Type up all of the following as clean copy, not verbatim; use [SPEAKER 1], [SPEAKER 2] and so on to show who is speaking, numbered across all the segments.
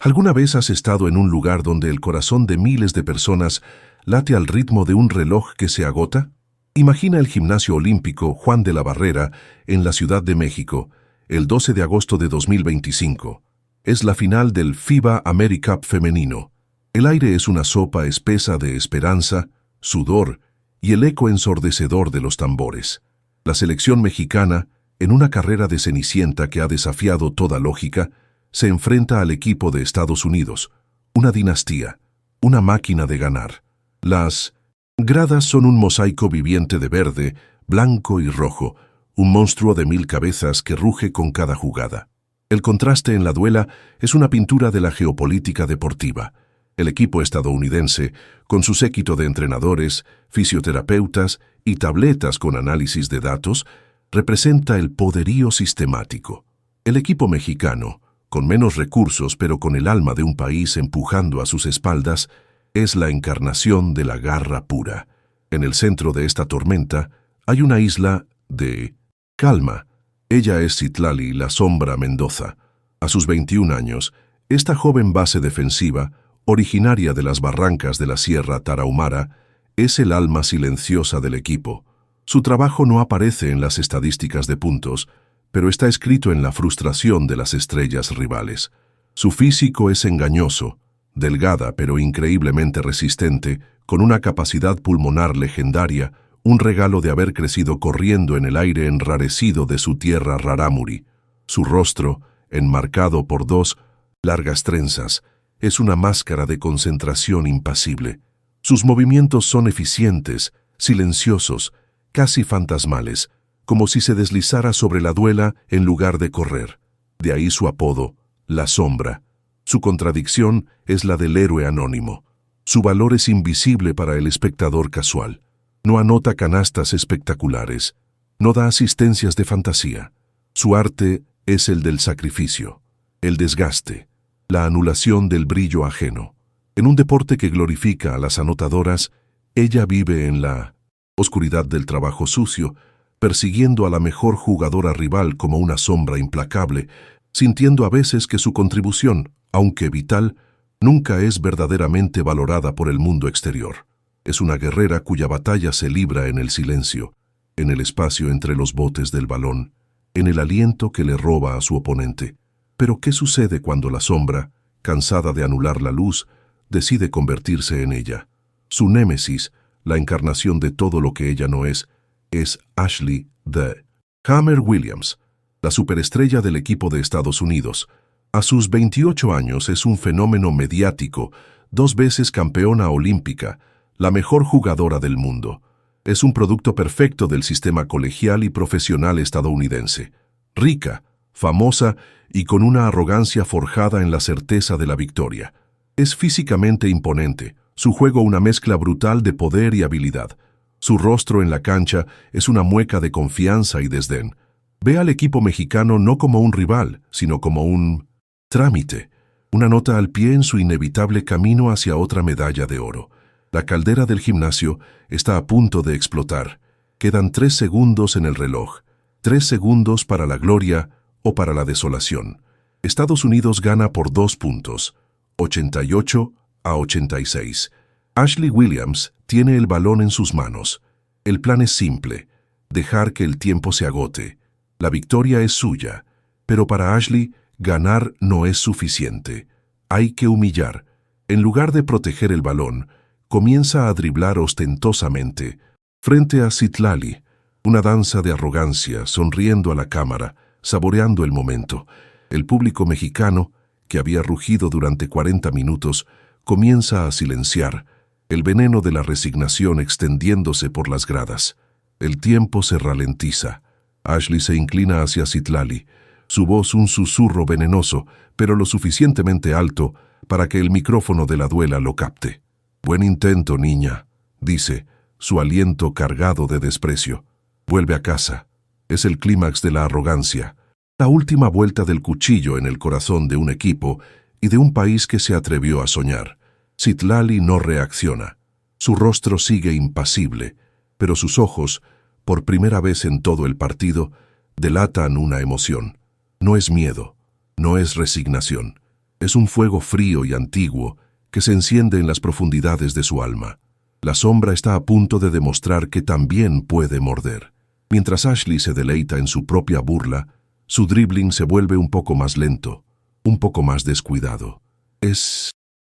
[SPEAKER 1] ¿Alguna vez has estado en un lugar donde el corazón de miles de personas late al ritmo de un reloj que se agota? Imagina el Gimnasio Olímpico Juan de la Barrera en la Ciudad de México, el 12 de agosto de 2025. Es la final del FIBA AmeriCup femenino. El aire es una sopa espesa de esperanza, sudor y el eco ensordecedor de los tambores. La selección mexicana, en una carrera de Cenicienta que ha desafiado toda lógica, se enfrenta al equipo de Estados Unidos, una dinastía, una máquina de ganar. Las gradas son un mosaico viviente de verde, blanco y rojo, un monstruo de 1000 cabezas que ruge con cada jugada. El contraste en la duela es una pintura de la geopolítica deportiva. El equipo estadounidense, con su séquito de entrenadores, fisioterapeutas y tabletas con análisis de datos, representa el poderío sistemático. El equipo mexicano, con menos recursos pero con el alma de un país empujando a sus espaldas, es la encarnación de la garra pura. En el centro de esta tormenta hay una isla de calma. Ella es Citlali, la sombra Mendoza. A sus 21 años, esta joven base defensiva, originaria de las barrancas de la Sierra Tarahumara, es el alma silenciosa del equipo. Su trabajo no aparece en las estadísticas de puntos, pero está escrito en la frustración de las estrellas rivales. Su físico es engañoso, delgada pero increíblemente resistente, con una capacidad pulmonar legendaria, un regalo de haber crecido corriendo en el aire enrarecido de su tierra rarámuri. Su rostro, enmarcado por 2 largas trenzas, es una máscara de concentración impasible. Sus movimientos son eficientes, silenciosos, casi fantasmales, como si se deslizara sobre la duela en lugar de correr. De ahí su apodo, la sombra. Su contradicción es la del héroe anónimo. Su valor es invisible para el espectador casual. No anota canastas espectaculares. No da asistencias de fantasía. Su arte es el del sacrificio, el desgaste, la anulación del brillo ajeno. En un deporte que glorifica a las anotadoras, ella vive en la oscuridad del trabajo sucio, persiguiendo a la mejor jugadora rival como una sombra implacable, sintiendo a veces que su contribución, aunque vital, nunca es verdaderamente valorada por el mundo exterior. Es una guerrera cuya batalla se libra en el silencio, en el espacio entre los botes del balón, en el aliento que le roba a su oponente. Pero ¿qué sucede cuando la sombra, cansada de anular la luz, decide convertirse en ella? Su némesis, la encarnación de todo lo que ella no es Ashley "The Hammer" Williams, la superestrella del equipo de Estados Unidos. A sus 28 años es un fenómeno mediático, 2 veces campeona olímpica, la mejor jugadora del mundo. Es un producto perfecto del sistema colegial y profesional estadounidense. Rica, famosa y con una arrogancia forjada en la certeza de la victoria. Es físicamente imponente, su juego una mezcla brutal de poder y habilidad. Su rostro en la cancha es una mueca de confianza y desdén. Ve al equipo mexicano no como un rival, sino como un trámite, una nota al pie en su inevitable camino hacia otra medalla de oro. La caldera del gimnasio está a punto de explotar. Quedan 3 segundos en el reloj. 3 segundos para la gloria o para la desolación. Estados Unidos gana por 2 puntos, 88-86. Ashley Williams tiene el balón en sus manos. El plan es simple, dejar que el tiempo se agote. La victoria es suya, pero para Ashley, ganar no es suficiente. Hay que humillar. En lugar de proteger el balón, comienza a driblar ostentosamente. Frente a Citlali, una danza de arrogancia, sonriendo a la cámara, saboreando el momento. El público mexicano, que había rugido durante 40 minutos, comienza a silenciar, el veneno de la resignación extendiéndose por las gradas. El tiempo se ralentiza. Ashley se inclina hacia Citlali, su voz un susurro venenoso, pero lo suficientemente alto para que el micrófono de la duela lo capte. «Buen intento, niña», dice, su aliento cargado de desprecio. «Vuelve a casa». Es el clímax de la arrogancia, la última vuelta del cuchillo en el corazón de un equipo y de un país que se atrevió a soñar. Citlali no reacciona. Su rostro sigue impasible, pero sus ojos, por primera vez en todo el partido, delatan una emoción. No es miedo, no es resignación. Es un fuego frío y antiguo que se enciende en las profundidades de su alma. La sombra está a punto de demostrar que también puede morder. Mientras Ashley se deleita en su propia burla, su dribbling se vuelve un poco más lento, un poco más descuidado. Es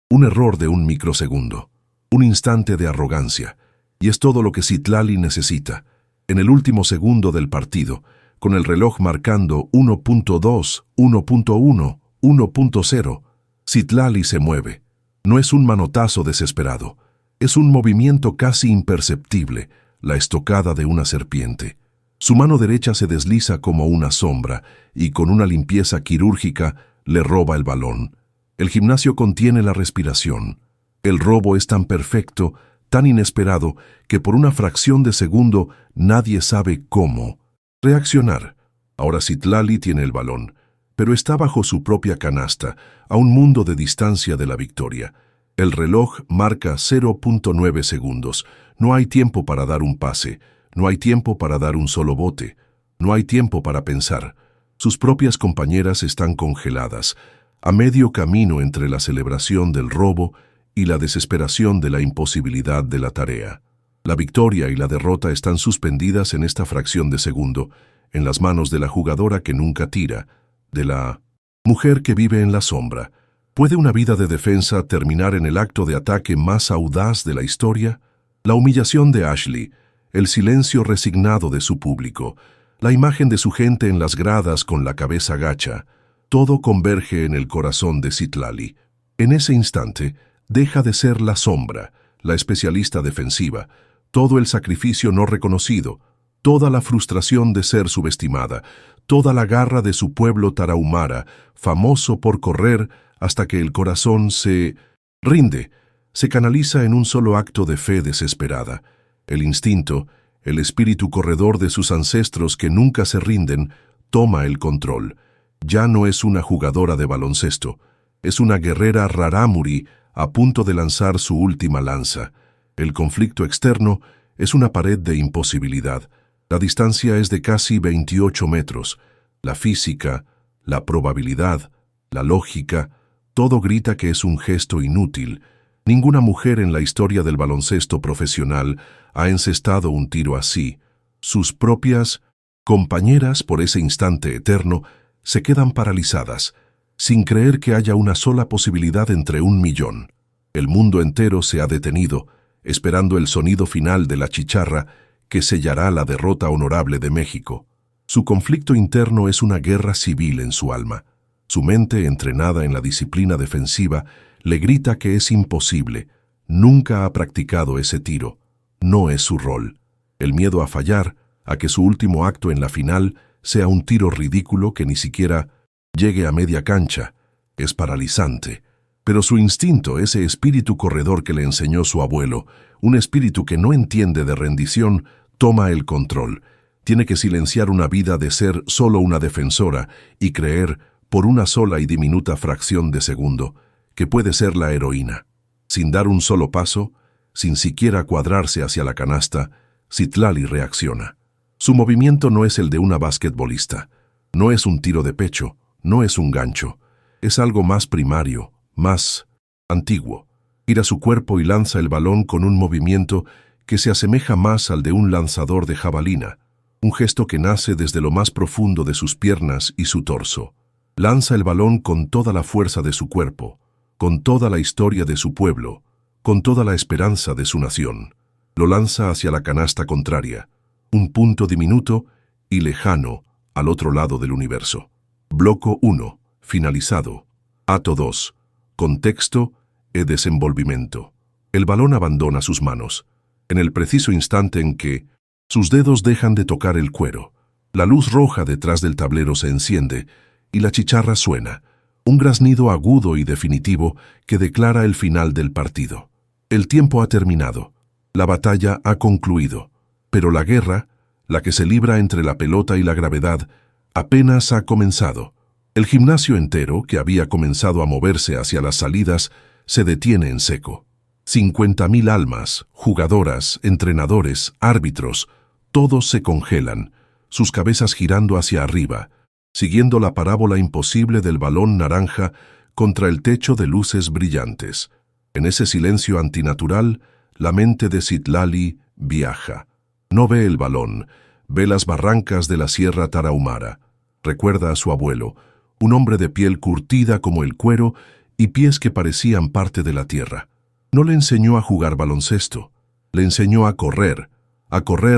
[SPEAKER 1] un error de un microsegundo, un instante de arrogancia, y es todo lo que Citlali necesita. En el último segundo del partido, con el reloj marcando 1.2, 1.1, 1.0, Citlali se mueve. No es un manotazo desesperado, es un movimiento casi imperceptible, la estocada de una serpiente. Su mano derecha se desliza como una sombra y con una limpieza quirúrgica le roba el balón. El gimnasio contiene la respiración. El robo es tan perfecto, tan inesperado, que por una fracción de segundo nadie sabe cómo reaccionar. Ahora Citlali tiene el balón, pero está bajo su propia canasta, a un mundo de distancia de la victoria. El reloj marca 0.9 segundos. No hay tiempo para dar un pase, no hay tiempo para dar un solo bote, no hay tiempo para pensar. Sus propias compañeras están congeladas, a medio camino entre la celebración del robo y la desesperación de la imposibilidad de la tarea. La victoria y la derrota están suspendidas en esta fracción de segundo, en las manos de la jugadora que nunca tira, de la mujer que vive en la sombra. ¿Puede una vida de defensa terminar en el acto de ataque más audaz de la historia? La humillación de Ashley, el silencio resignado de su público, la imagen de su gente en las gradas con la cabeza gacha, todo converge en el corazón de Citlali. En ese instante, deja de ser la sombra, la especialista defensiva, todo el sacrificio no reconocido, toda la frustración de ser subestimada, toda la garra de su pueblo tarahumara, famoso por correr hasta que el corazón se rinde, se canaliza en un solo acto de fe desesperada. El instinto, el espíritu corredor de sus ancestros que nunca se rinden, toma el control. Ya no es una jugadora de baloncesto, es una guerrera rarámuri a punto de lanzar su última lanza. El conflicto externo es una pared de imposibilidad. La distancia es de casi 28 metros. La física, la probabilidad, la lógica, todo grita que es un gesto inútil. Ninguna mujer en la historia del baloncesto profesional ha encestado un tiro así. Sus propias compañeras, por ese instante eterno, se quedan paralizadas, sin creer que haya una sola posibilidad entre 1.000.000. El mundo entero se ha detenido, esperando el sonido final de la chicharra que sellará la derrota honorable de México. Su conflicto interno es una guerra civil en su alma. Su mente, entrenada en la disciplina defensiva, le grita que es imposible. Nunca ha practicado ese tiro. No es su rol. El miedo a fallar, a que su último acto en la final sea un tiro ridículo que ni siquiera llegue a media cancha, es paralizante. Pero su instinto, ese espíritu corredor que le enseñó su abuelo, un espíritu que no entiende de rendición, toma el control. Tiene que silenciar una vida de ser solo una defensora y creer, por una sola y diminuta fracción de segundo, que puede ser la heroína. Sin dar un solo paso, sin siquiera cuadrarse hacia la canasta, Citlali reacciona. Su movimiento no es el de una basquetbolista, no es un tiro de pecho, no es un gancho, es algo más primario, más antiguo. Gira su cuerpo y lanza el balón con un movimiento que se asemeja más al de un lanzador de jabalina, un gesto que nace desde lo más profundo de sus piernas y su torso. Lanza el balón con toda la fuerza de su cuerpo, con toda la historia de su pueblo, con toda la esperanza de su nación. Lo lanza hacia la canasta contraria, un punto diminuto y lejano al otro lado del universo. Bloco 1. Finalizado. Acto 2. Contexto e desenvolvimiento. El balón abandona sus manos, en el preciso instante en que sus dedos dejan de tocar el cuero. La luz roja detrás del tablero se enciende y la chicharra suena, un graznido agudo y definitivo que declara el final del partido. El tiempo ha terminado, la batalla ha concluido, pero la guerra, la que se libra entre la pelota y la gravedad, apenas ha comenzado. El gimnasio entero, que había comenzado a moverse hacia las salidas, se detiene en seco. 50.000 almas, jugadoras, entrenadores, árbitros, todos se congelan, sus cabezas girando hacia arriba, siguiendo la parábola imposible del balón naranja contra el techo de luces brillantes. En ese silencio antinatural, la mente de Citlali viaja. No ve el balón, ve las barrancas de la Sierra Tarahumara. Recuerda a su abuelo, un hombre de piel curtida como el cuero y pies que parecían parte de la tierra. No le enseñó a jugar baloncesto, le enseñó a correr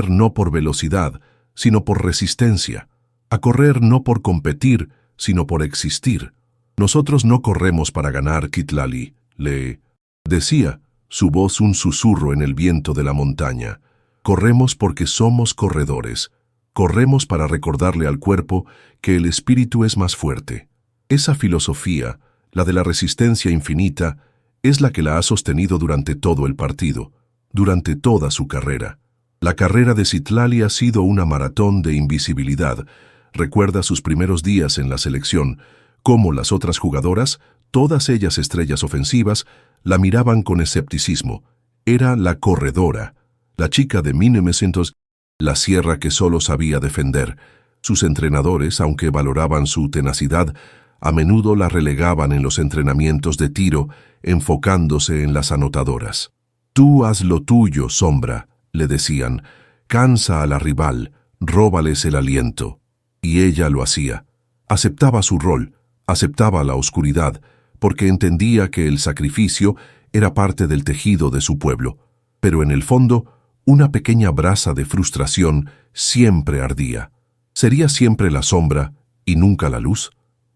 [SPEAKER 1] no por velocidad, sino por resistencia, a correr no por competir, sino por existir. Nosotros no corremos para ganar, Citlali, le decía, su voz un susurro en el viento de la montaña. Corremos porque somos corredores. Corremos para recordarle al cuerpo que el espíritu es más fuerte. Esa filosofía, la de la resistencia infinita, es la que la ha sostenido durante todo el partido, durante toda su carrera. La carrera de Citlali ha sido una maratón de invisibilidad. Recuerda sus primeros días en la selección, cómo las otras jugadoras, todas ellas estrellas ofensivas, la miraban con escepticismo. Era la corredora, la chica de 1900, la sierra que solo sabía defender. Sus entrenadores, aunque valoraban su tenacidad, a menudo la relegaban en los entrenamientos de tiro, enfocándose en las anotadoras. «Tú haz lo tuyo, Sombra», le decían, «cansa a la rival, róbales el aliento». Y ella lo hacía. Aceptaba su rol, aceptaba la oscuridad, porque entendía que el sacrificio era parte del tejido de su pueblo. Pero en el fondo, una pequeña brasa de frustración siempre ardía. ¿Sería siempre la sombra y nunca la luz?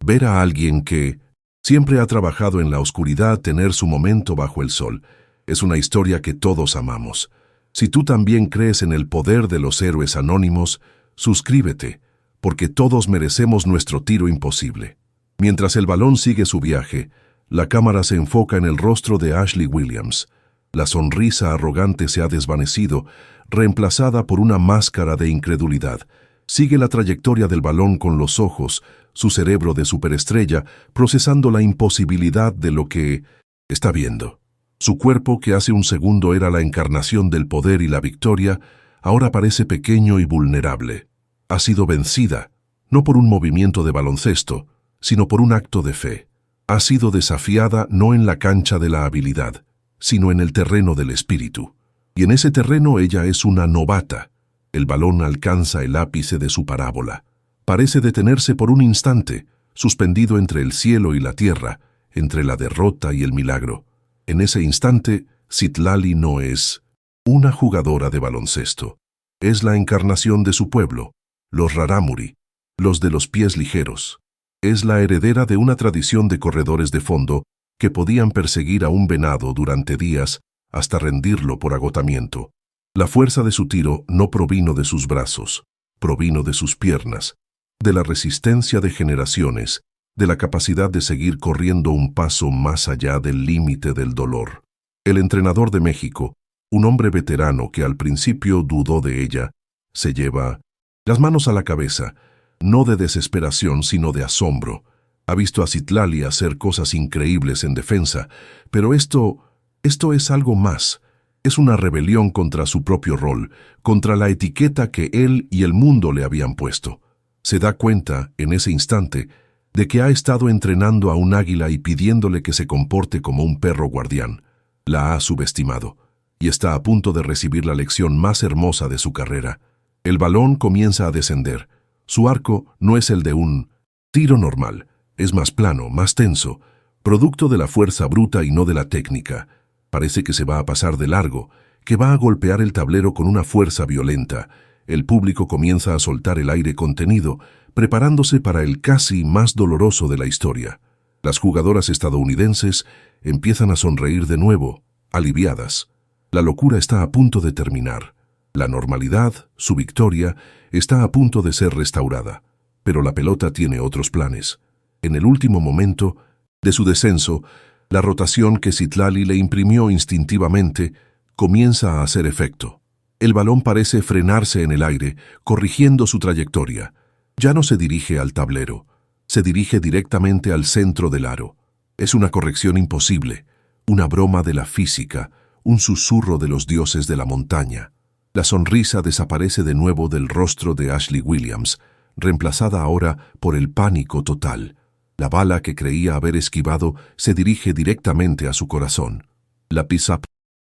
[SPEAKER 1] Ver a alguien que siempre ha trabajado en la oscuridad tener su momento bajo el sol es una historia que todos amamos. Si tú también crees en el poder de los héroes anónimos, suscríbete, porque todos merecemos nuestro tiro imposible. Mientras el balón sigue su viaje, la cámara se enfoca en el rostro de Ashley Williams. La sonrisa arrogante se ha desvanecido, reemplazada por una máscara de incredulidad. Sigue la trayectoria del balón con los ojos, su cerebro de superestrella, procesando la imposibilidad de lo que está viendo. Su cuerpo, que hace un segundo era la encarnación del poder y la victoria, ahora parece pequeño y vulnerable. Ha sido vencida, no por un movimiento de baloncesto, sino por un acto de fe. Ha sido desafiada no en la cancha de la habilidad, sino en el terreno del espíritu. Y en ese terreno ella es una novata. El balón alcanza el ápice de su parábola. Parece detenerse por un instante, suspendido entre el cielo y la tierra, entre la derrota y el milagro. En ese instante, Citlali no es una jugadora de baloncesto. Es la encarnación de su pueblo, los rarámuri, los de los pies ligeros. Es la heredera de una tradición de corredores de fondo que podían perseguir a un venado durante días hasta rendirlo por agotamiento. La fuerza de su tiro no provino de sus brazos, provino de sus piernas, de la resistencia de generaciones, de la capacidad de seguir corriendo un paso más allá del límite del dolor. El entrenador de México, un hombre veterano que al principio dudó de ella, se lleva las manos a la cabeza, no de desesperación sino de asombro. Ha visto a Citlali hacer cosas increíbles en defensa, pero esto es algo más. Es una rebelión contra su propio rol, contra la etiqueta que él y el mundo le habían puesto. Se da cuenta, en ese instante, de que ha estado entrenando a un águila y pidiéndole que se comporte como un perro guardián. La ha subestimado, y está a punto de recibir la lección más hermosa de su carrera. El balón comienza a descender. Su arco no es el de un tiro normal, es más plano, más tenso, producto de la fuerza bruta y no de la técnica. Parece que se va a pasar de largo, que va a golpear el tablero con una fuerza violenta. El público comienza a soltar el aire contenido, preparándose para el casi más doloroso de la historia. Las jugadoras estadounidenses empiezan a sonreír de nuevo, aliviadas. La locura está a punto de terminar. La normalidad, su victoria, está a punto de ser restaurada. Pero la pelota tiene otros planes. En el último momento de su descenso, la rotación que Citlali le imprimió instintivamente comienza a hacer efecto. El balón parece frenarse en el aire, corrigiendo su trayectoria. Ya no se dirige al tablero, se dirige directamente al centro del aro. Es una corrección imposible, una broma de la física, un susurro de los dioses de la montaña. La sonrisa desaparece de nuevo del rostro de Ashley Williams, reemplazada ahora por el pánico total. La bala que creía haber esquivado se dirige directamente a su corazón. La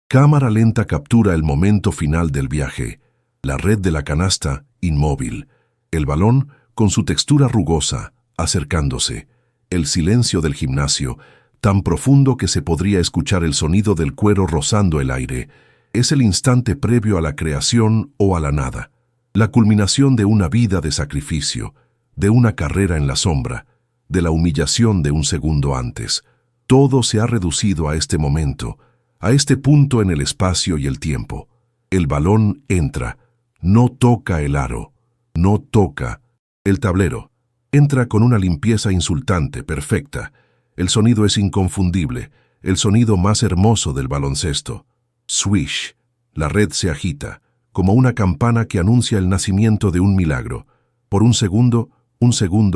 [SPEAKER 1] cámara lenta captura el momento final del viaje. La red de la canasta, inmóvil. El balón, con su textura rugosa, acercándose. El silencio del gimnasio, tan profundo que se podría escuchar el sonido del cuero rozando el aire. Es el instante previo a la creación o a la nada. La culminación de una vida de sacrificio, de una carrera en la sombra, de la humillación de un segundo antes. Todo se ha reducido a este momento, a este punto en el espacio y el tiempo. El balón entra, no toca el aro, no toca el tablero. Entra con una limpieza insultante, perfecta. El sonido es inconfundible, el sonido más hermoso del baloncesto. Swish. La red se agita, como una campana que anuncia el nacimiento de un milagro. Por un segundo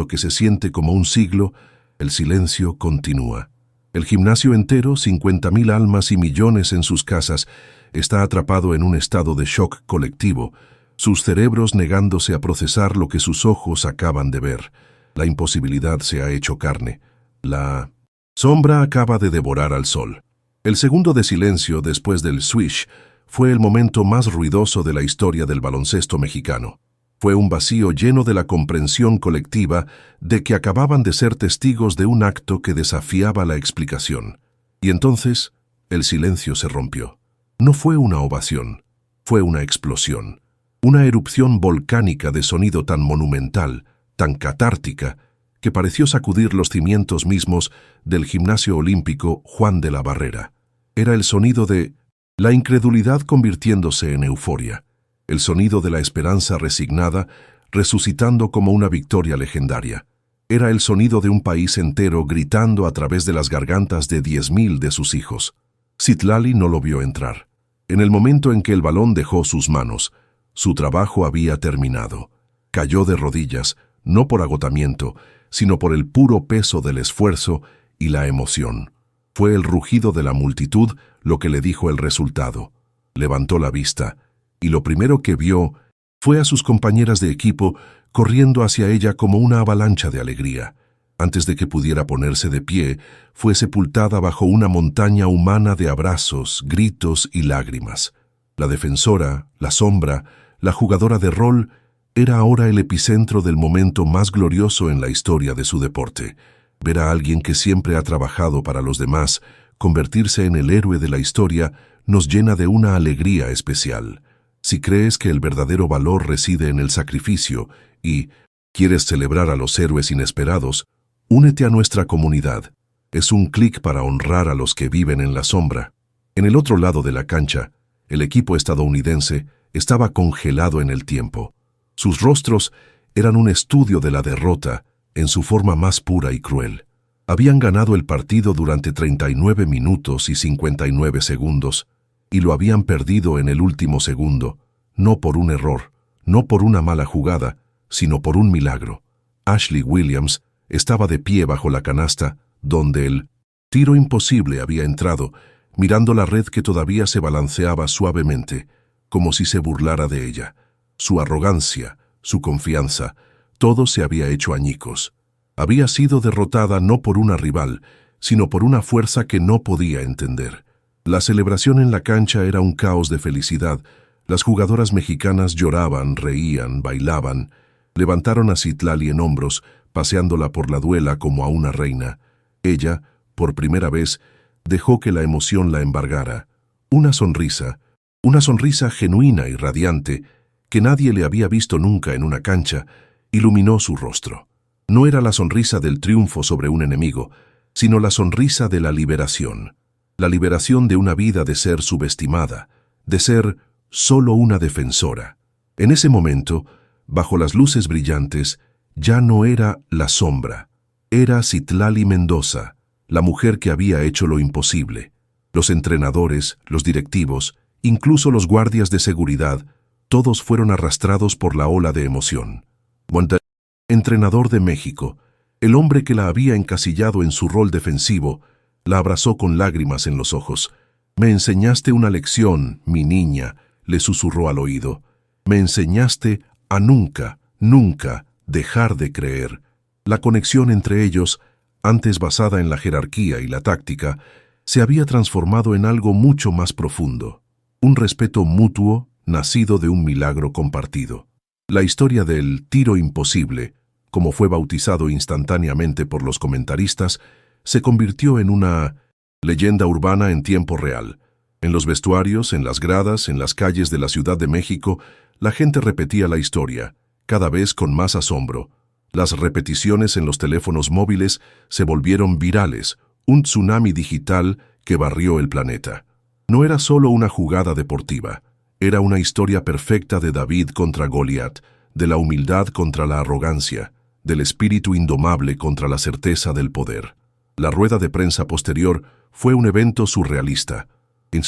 [SPEAKER 1] que se siente como un siglo, el silencio continúa. El gimnasio entero, 50.000 almas y millones en sus casas, está atrapado en un estado de shock colectivo, sus cerebros negándose a procesar lo que sus ojos acaban de ver. La imposibilidad se ha hecho carne. La sombra acaba de devorar al sol. El segundo de silencio después del swish fue el momento más ruidoso de la historia del baloncesto mexicano. Fue un vacío lleno de la comprensión colectiva de que acababan de ser testigos de un acto que desafiaba la explicación. Y entonces, el silencio se rompió. No fue una ovación, fue una explosión. Una erupción volcánica de sonido tan monumental, tan catártica, que pareció sacudir los cimientos mismos del gimnasio olímpico Juan de la Barrera. Era el sonido de la incredulidad convirtiéndose en euforia. El sonido de la esperanza resignada, resucitando como una victoria legendaria. Era el sonido de un país entero gritando a través de las gargantas de 10.000 de sus hijos. Citlali no lo vio entrar. En el momento en que el balón dejó sus manos, su trabajo había terminado. Cayó de rodillas, no por agotamiento, sino por el puro peso del esfuerzo y la emoción. Fue el rugido de la multitud lo que le dijo el resultado. Levantó la vista, y lo primero que vio fue a sus compañeras de equipo corriendo hacia ella como una avalancha de alegría. Antes de que pudiera ponerse de pie, fue sepultada bajo una montaña humana de abrazos, gritos y lágrimas. La defensora, la sombra, la jugadora de rol, era ahora el epicentro del momento más glorioso en la historia de su deporte. Ver a alguien que siempre ha trabajado para los demás convertirse en el héroe de la historia nos llena de una alegría especial. Si crees que el verdadero valor reside en el sacrificio y quieres celebrar a los héroes inesperados, únete a nuestra comunidad. Es un clic para honrar a los que viven en la sombra. En el otro lado de la cancha, el equipo estadounidense estaba congelado en el tiempo. Sus rostros eran un estudio de la derrota en su forma más pura y cruel. Habían ganado el partido durante 39 minutos y 59 segundos, y lo habían perdido en el último segundo, no por un error, no por una mala jugada, sino por un milagro. Ashley Williams estaba de pie bajo la canasta, donde el tiro imposible había entrado, mirando la red que todavía se balanceaba suavemente, como si se burlara de ella. Su arrogancia, su confianza, todo se había hecho añicos. Había sido derrotada no por una rival, sino por una fuerza que no podía entender. La celebración en la cancha era un caos de felicidad. Las jugadoras mexicanas lloraban, reían, bailaban. Levantaron a Citlali en hombros, paseándola por la duela como a una reina. Ella, por primera vez, dejó que la emoción la embargara. Una sonrisa genuina y radiante, que nadie le había visto nunca en una cancha, iluminó su rostro. No era la sonrisa del triunfo sobre un enemigo, sino la sonrisa de la liberación de una vida de ser subestimada, de ser solo una defensora. En ese momento, bajo las luces brillantes, ya no era la sombra, era Citlali Mendoza, la mujer que había hecho lo imposible. Los entrenadores, los directivos, incluso los guardias de seguridad, todos fueron arrastrados por la ola de emoción. Entrenador de México, el hombre que la había encasillado en su rol defensivo, la abrazó con lágrimas en los ojos. «Me enseñaste una lección, mi niña», le susurró al oído. «Me enseñaste a nunca, nunca dejar de creer». La conexión entre ellos antes basada en la jerarquía y la táctica, se había transformado en algo mucho más profundo, un respeto mutuo nacido de un milagro compartido. La historia del tiro imposible, como fue bautizado instantáneamente por los comentaristas, se convirtió en una leyenda urbana en tiempo real. En los vestuarios, en las gradas, en las calles de la Ciudad de México, la gente repetía la historia, cada vez con más asombro. Las repeticiones en los teléfonos móviles se volvieron virales, un tsunami digital que barrió el planeta. No era solo una jugada deportiva, era una historia perfecta de David contra Goliat, de la humildad contra la arrogancia, del espíritu indomable contra la certeza del poder. La rueda de prensa posterior fue un evento surrealista. El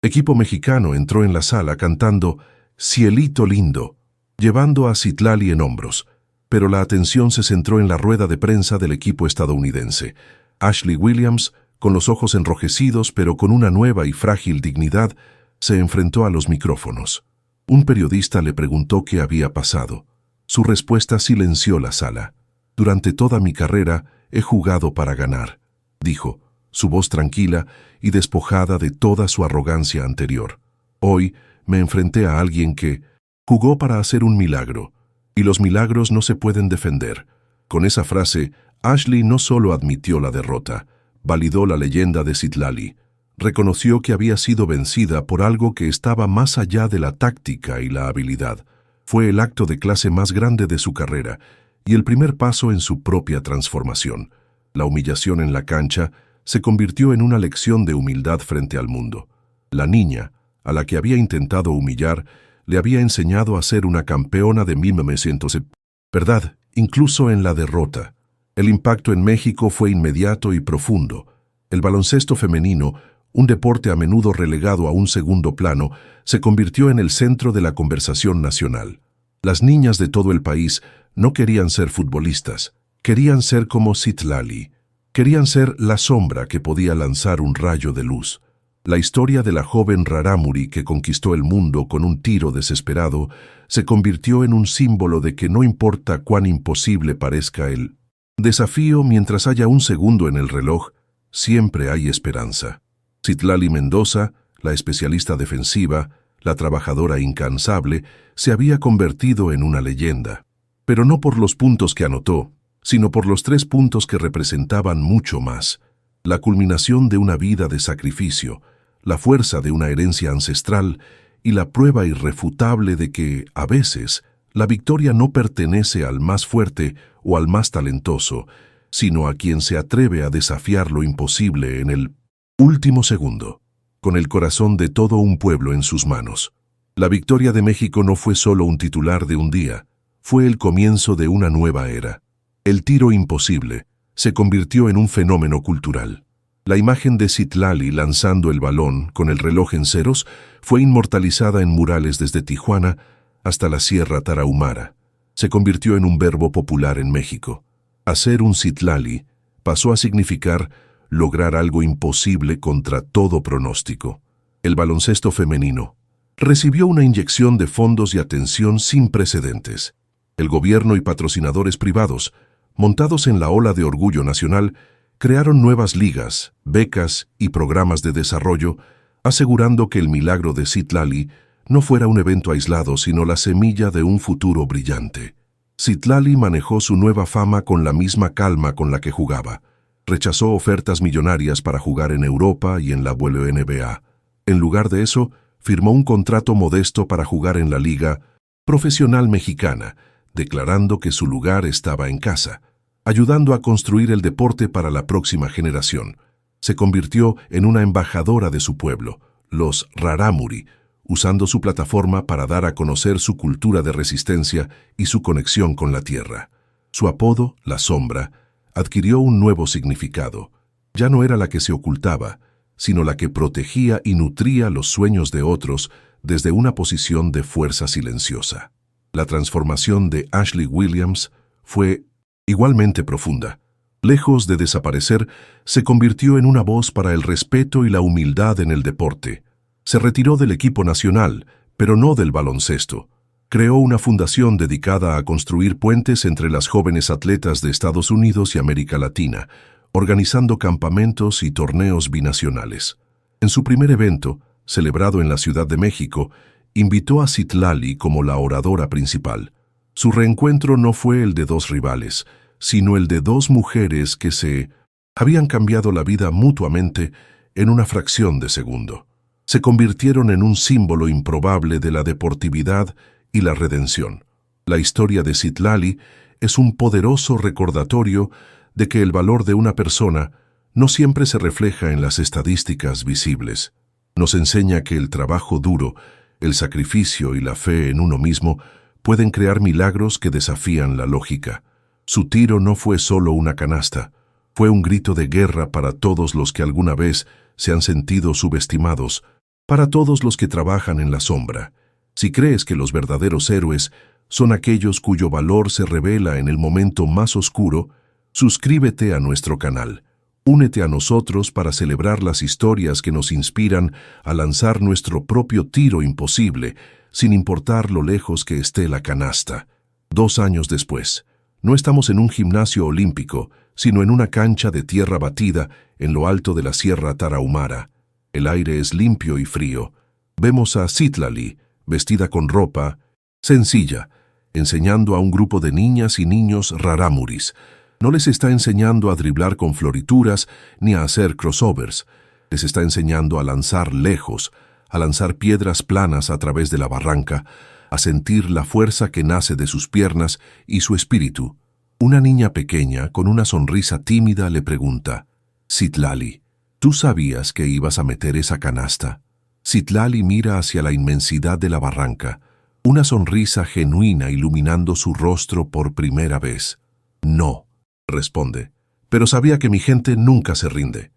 [SPEAKER 1] equipo mexicano entró en la sala cantando «Cielito lindo», llevando a Citlali en hombros, pero la atención se centró en la rueda de prensa del equipo estadounidense. Ashley Williams, con los ojos enrojecidos pero con una nueva y frágil dignidad, se enfrentó a los micrófonos. Un periodista le preguntó qué había pasado. Su respuesta silenció la sala. «Durante toda mi carrera he jugado para ganar», dijo, su voz tranquila y despojada de toda su arrogancia anterior. «Hoy me enfrenté a alguien que jugó para hacer un milagro, y los milagros no se pueden defender». Con esa frase, Ashley no solo admitió la derrota, validó la leyenda de Citlali, reconoció que había sido vencida por algo que estaba más allá de la táctica y la habilidad. Fue el acto de clase más grande de su carrera y el primer paso en su propia transformación. La humillación en la cancha se convirtió en una lección de humildad frente al mundo. La niña, a la que había intentado humillar, le había enseñado a ser una campeona de 1970. ¿Verdad? Incluso en la derrota. El impacto en México fue inmediato y profundo. El baloncesto femenino, un deporte a menudo relegado a un segundo plano, se convirtió en el centro de la conversación nacional. Las niñas de todo el país no querían ser futbolistas, querían ser como Citlali. Querían ser la sombra que podía lanzar un rayo de luz. La historia de la joven Rarámuri que conquistó el mundo con un tiro desesperado se convirtió en un símbolo de que no importa cuán imposible parezca el desafío, mientras haya un segundo en el reloj, siempre hay esperanza. Citlali Mendoza, la especialista defensiva, la trabajadora incansable, se había convertido en una leyenda. Pero no por los puntos que anotó, sino por los 3 puntos que representaban mucho más: la culminación de una vida de sacrificio, la fuerza de una herencia ancestral y la prueba irrefutable de que, a veces, la victoria no pertenece al más fuerte o al más talentoso, sino a quien se atreve a desafiar lo imposible en el último segundo, con el corazón de todo un pueblo en sus manos. La victoria de México no fue solo un titular de un día, fue el comienzo de una nueva era. El tiro imposible se convirtió en un fenómeno cultural. La imagen de Citlali lanzando el balón con el reloj en ceros fue inmortalizada en murales desde Tijuana hasta la Sierra Tarahumara. Se convirtió en un verbo popular en México. Hacer un Citlali pasó a significar lograr algo imposible contra todo pronóstico. El baloncesto femenino recibió una inyección de fondos y atención sin precedentes. El gobierno y patrocinadores privados, montados en la ola de orgullo nacional, crearon nuevas ligas, becas y programas de desarrollo, asegurando que el milagro de Citlali no fuera un evento aislado, sino la semilla de un futuro brillante. Citlali manejó su nueva fama con la misma calma con la que jugaba. Rechazó ofertas millonarias para jugar en Europa y en la WNBA. En lugar de eso, firmó un contrato modesto para jugar en la Liga Profesional Mexicana, declarando que su lugar estaba en casa, ayudando a construir el deporte para la próxima generación. Se convirtió en una embajadora de su pueblo, los Rarámuri, usando su plataforma para dar a conocer su cultura de resistencia y su conexión con la tierra. Su apodo, La Sombra, adquirió un nuevo significado. Ya no era la que se ocultaba, sino la que protegía y nutría los sueños de otros desde una posición de fuerza silenciosa. La transformación de Ashley Williams fue igualmente profunda. Lejos de desaparecer, se convirtió en una voz para el respeto y la humildad en el deporte. Se retiró del equipo nacional, pero no del baloncesto. Creó una fundación dedicada a construir puentes entre las jóvenes atletas de Estados Unidos y América Latina, organizando campamentos y torneos binacionales. En su primer evento, celebrado en la Ciudad de México, invitó a Citlali como la oradora principal. Su reencuentro no fue el de dos rivales, sino el de dos mujeres que se habían cambiado la vida mutuamente en una fracción de segundo. Se convirtieron en un símbolo improbable de la deportividad y la redención. La historia de Citlali es un poderoso recordatorio de que el valor de una persona no siempre se refleja en las estadísticas visibles. Nos enseña que el trabajo duro, el sacrificio y la fe en uno mismo pueden crear milagros que desafían la lógica. Su tiro no fue solo una canasta, fue un grito de guerra para todos los que alguna vez se han sentido subestimados, para todos los que trabajan en la sombra. Si crees que los verdaderos héroes son aquellos cuyo valor se revela en el momento más oscuro, suscríbete a nuestro canal. Únete a nosotros para celebrar las historias que nos inspiran a lanzar nuestro propio tiro imposible, sin importar lo lejos que esté la canasta. 2 años después, no estamos en un gimnasio olímpico, sino en una cancha de tierra batida en lo alto de la Sierra Tarahumara. El aire es limpio y frío. Vemos a Citlali, vestida con ropa sencilla, enseñando a un grupo de niñas y niños rarámuris. No les está enseñando a driblar con florituras ni a hacer crossovers. Les está enseñando a lanzar lejos, a lanzar piedras planas a través de la barranca, a sentir la fuerza que nace de sus piernas y su espíritu. Una niña pequeña, con una sonrisa tímida, le pregunta: «Citlali, ¿tú sabías que ibas a meter esa canasta?» Citlali mira hacia la inmensidad de la barranca, una sonrisa genuina iluminando su rostro por primera vez. «No», responde, «pero sabía que mi gente nunca se rinde».